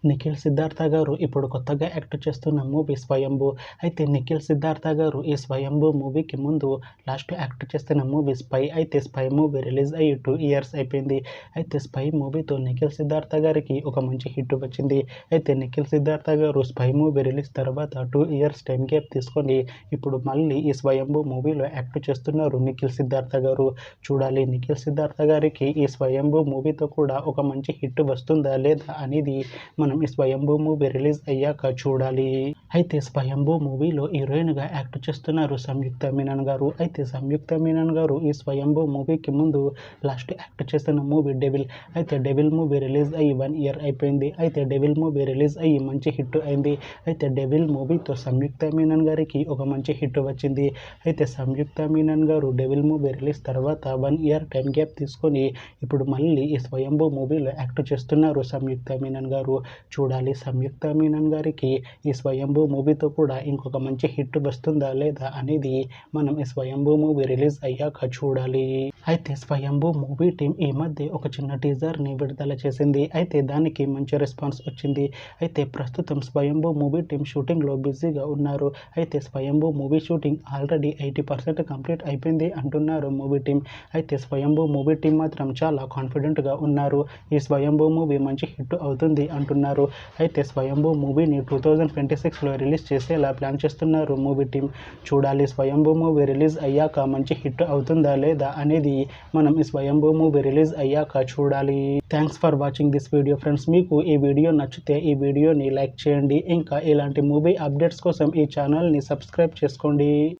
నిఖిల్ సిద్ధార్థ గారు ఇప్పుడు కొత్తగా యాక్ట్ చేస్తున్న మూవీ 'స్వయంభూ'. అయితే నిఖిల్ సిద్ధార్థ గారు ఈ 'స్వయంభూ' మూవీకి ముందు లాస్ట్ యాక్ట్ చేస్తున్న మూవీ 'స్పై'. అయితే 'స్పై' మూవీ రిలీజ్ అయ్యి 2 ఇయర్స్ అయిపోయింది. అయితే 'స్పై' మూవీతో నిఖిల్ సిద్ధార్థ గారికి ఒక మంచి హిట్ వచ్చింది. అయితే నిఖిల్ సిద్ధార్థ గారు 'స్పై' మూవీ రిలీజ్ తర్వాత 2 ఇయర్స్ టైం గ్యాప్ తీసుకొని ఇప్పుడు మళ్ళీ ఈ 'స్వయంభూ' మూవీలో యాక్ట్ చేస్తున్నారు నిఖిల్ సిద్ధార్థ గారు. చూడాలి నిఖిల్ సిద్ధార్థ గారికి ఈ 'స్వయంభూ' మూవీతో కూడా ఒక మంచి హిట్ వస్తుందా లేదా అనేది మనం ఈ 'స్వయంభూ' మూవీ రిలీజ్ అయ్యాక చూడాలి. అయితే 'స్వయంభూ' మూవీలో హీరోయిన్గా యాక్ట్ చేస్తున్నారు సంయుక్త మీనన్ గారు. అయితే సంయుక్త మీనన్ గారు ఈ 'స్వయంభూ' మూవీకి ముందు లాస్ట్ యాక్ట్ చేస్తున్న మూవీ 'డెవిల్'. అయితే 'డెవిల్' మూవీ రిలీజ్ అయ్యి 1 ఇయర్ అయిపోయింది. అయితే 'డెవిల్' మూవీ రిలీజ్ అయ్యి మంచి హిట్ అయింది. అయితే 'డెవిల్' మూవీతో సంయుక్త మీనన్ గారికి ఒక మంచి హిట్ వచ్చింది. అయితే సంయుక్త మీనన్ గారు 'డెవిల్' మూవీ రిలీజ్ తర్వాత 1 ఇయర్ టైం గ్యాప్ తీసుకొని ఇప్పుడు మళ్ళీ ఈ 'స్వయంభూ' మూవీలో యాక్ట్ చేస్తున్నారు సంయుక్త మీనన్ గారు. చూడాలి సంయుక్త మీనన్ గారికి ఈ 'స్వయంభూ' మూవీతో కూడా ఇంకొక మంచి హిట్ వస్తుందా లేదా అనేది మనం ఈ 'స్వయంభూ' మూవీ రిలీజ్ అయ్యాక చూడాలి. అయితే 'స్వయంభూ' మూవీ టీం ఈ మధ్య ఒక చిన్న టీజర్ని విడుదల చేసింది. అయితే దానికి మంచి రెస్పాన్స్ వచ్చింది. అయితే ప్రస్తుతం 'స్వయంభూ' మూవీ టీం షూటింగ్లో బిజీగా ఉన్నారు. అయితే 'స్వయంభూ' మూవీ షూటింగ్ ఆల్రెడీ 80% కంప్లీట్ అయిపోయింది అంటున్నారు మూవీ టీం. అయితే 'స్వయంభూ' మూవీ టీం మాత్రం చాలా కాన్ఫిడెంట్గా ఉన్నారు. ఈ 'స్వయంభూ' మూవీ మంచి హిట్ అవుతుంది అంటున్నారు. అయితే 'స్వయంభూ' మూవీని 2026లో రిలీజ్ చేసేలా ప్లాన్ చేస్తున్నారు మూవీ టీం. చూడాలి 'స్వయంభూ' మూవీ రిలీజ్ అయ్యాక మంచి హిట్ అవుతుందా లేదా అనేది మనం ఈ 'స్వయంభూ' మూవీ రిలీజ్ అయ్యాక చూడాలి. Thanks for watching this video friends. మీకు ఈ వీడియో నచ్చితే ఈ వీడియోని లైక్ చేయండి. ఇంకా ఇలాంటి మూవీ అప్డేట్స్ కోసం ఈ ఛానల్ని సబ్స్క్రైబ్ చేసుకోండి.